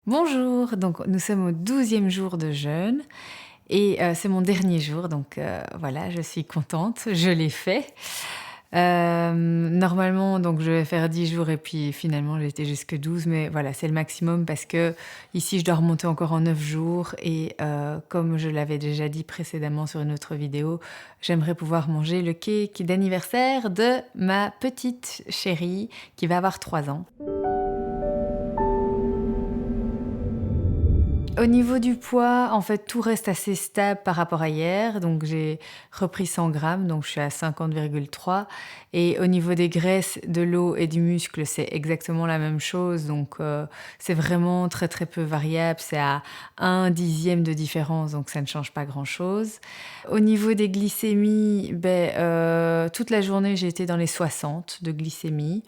Bonjour, donc nous sommes au 12e jour de jeûne et c'est mon dernier jour, donc voilà, je suis contente, je l'ai fait. Normalement, donc je vais faire 10 jours et puis finalement j'ai été jusque 12, mais voilà, c'est le maximum parce que ici je dois remonter encore en 9 jours et comme je l'avais déjà dit précédemment sur une autre vidéo, j'aimerais pouvoir manger le cake d'anniversaire de ma petite chérie qui va avoir 3 ans. Au niveau du poids, en fait, tout reste assez stable par rapport à hier. Donc, j'ai repris 100 grammes, donc je suis à 50,3. Et au niveau des graisses, de l'eau et du muscle, c'est exactement la même chose. Donc, c'est vraiment très, très peu variable. C'est à 1/10 de différence, donc ça ne change pas grand-chose. Au niveau des glycémies, toute la journée, j'ai été dans les 60 de glycémie.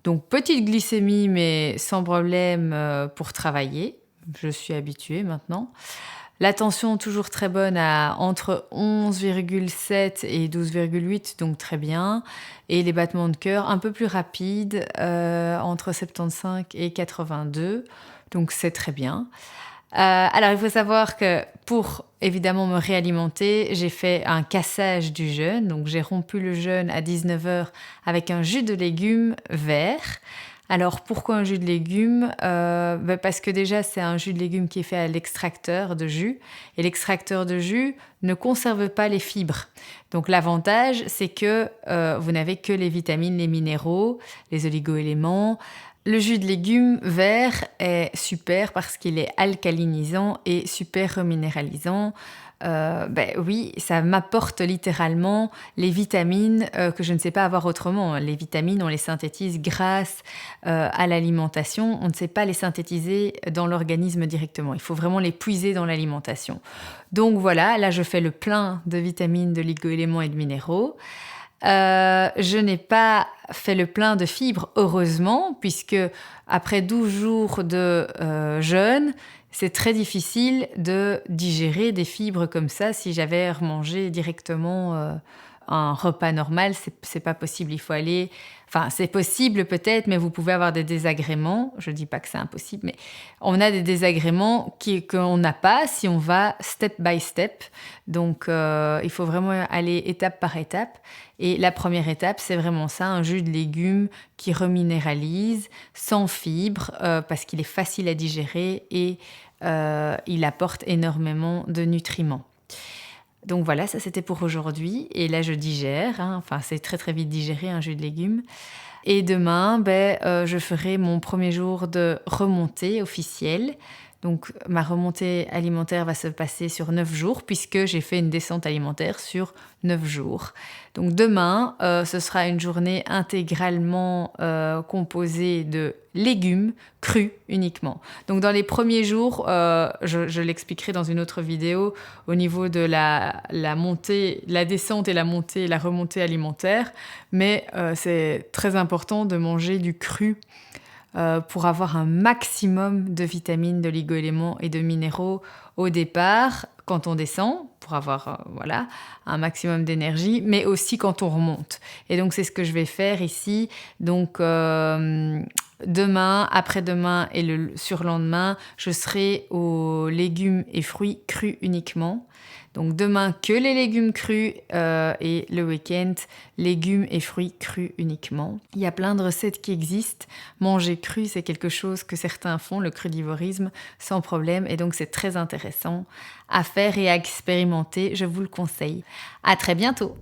Donc, petite glycémie, mais sans problème pour travailler. Je suis habituée maintenant. La tension toujours très bonne à entre 11,7 et 12,8, donc très bien. Et les battements de cœur un peu plus rapides, entre 75 et 82, donc c'est très bien. Alors il faut savoir que pour évidemment me réalimenter, j'ai fait un cassage du jeûne, donc j'ai rompu le jeûne à 19 heures avec un jus de légumes vert. Alors pourquoi un jus de légumes? Parce que déjà c'est un jus de légumes qui est fait à l'extracteur de jus et l'extracteur de jus ne conserve pas les fibres. Donc l'avantage c'est que vous n'avez que les vitamines, les minéraux, les oligo-éléments. Le jus de légumes vert est super parce qu'il est alcalinisant et super reminéralisant. Oui, ça m'apporte littéralement les vitamines que je ne sais pas avoir autrement. Les vitamines, on les synthétise grâce à l'alimentation. On ne sait pas les synthétiser dans l'organisme directement. Il faut vraiment les puiser dans l'alimentation. Donc voilà, là je fais le plein de vitamines, de oligo-éléments et de minéraux. Je n'ai pas fait le plein de fibres, heureusement, puisque après 12 jours de jeûne, c'est très difficile de digérer des fibres comme ça. Si j'avais remangé directement un repas normal, c'est pas possible. Il faut aller... Enfin, c'est possible peut-être, mais vous pouvez avoir des désagréments. Je dis pas que c'est impossible, mais on a des désagréments qu'on n'a pas si on va step by step. Donc, il faut vraiment aller étape par étape. Et la première étape, c'est vraiment ça, un jus de légumes qui reminéralise, sans fibres, parce qu'il est facile à digérer et il apporte énormément de nutriments. Donc voilà, ça c'était pour aujourd'hui. Et là, je digère. Enfin, c'est très très vite digéré, un jus de légumes. Et demain, je ferai mon premier jour de remontée officielle. Donc ma remontée alimentaire va se passer sur 9 jours puisque j'ai fait une descente alimentaire sur 9 jours. Donc demain, ce sera une journée intégralement composée de légumes crus uniquement. Donc dans les premiers jours, je l'expliquerai dans une autre vidéo au niveau de la montée, la descente et la montée, la remontée alimentaire. Mais c'est très important de manger du cru pour avoir un maximum de vitamines, d'oligo-éléments et de minéraux au départ, quand on descend, pour avoir un maximum d'énergie, mais aussi quand on remonte. Et donc, c'est ce que je vais faire ici. Donc, demain, après-demain et le surlendemain, je serai aux légumes et fruits crus uniquement. Donc demain, que les légumes crus et le week-end, légumes et fruits crus uniquement. Il y a plein de recettes qui existent. Manger cru, c'est quelque chose que certains font, le crudivorisme, sans problème. Et donc, c'est très intéressant à faire et à expérimenter. Je vous le conseille. À très bientôt!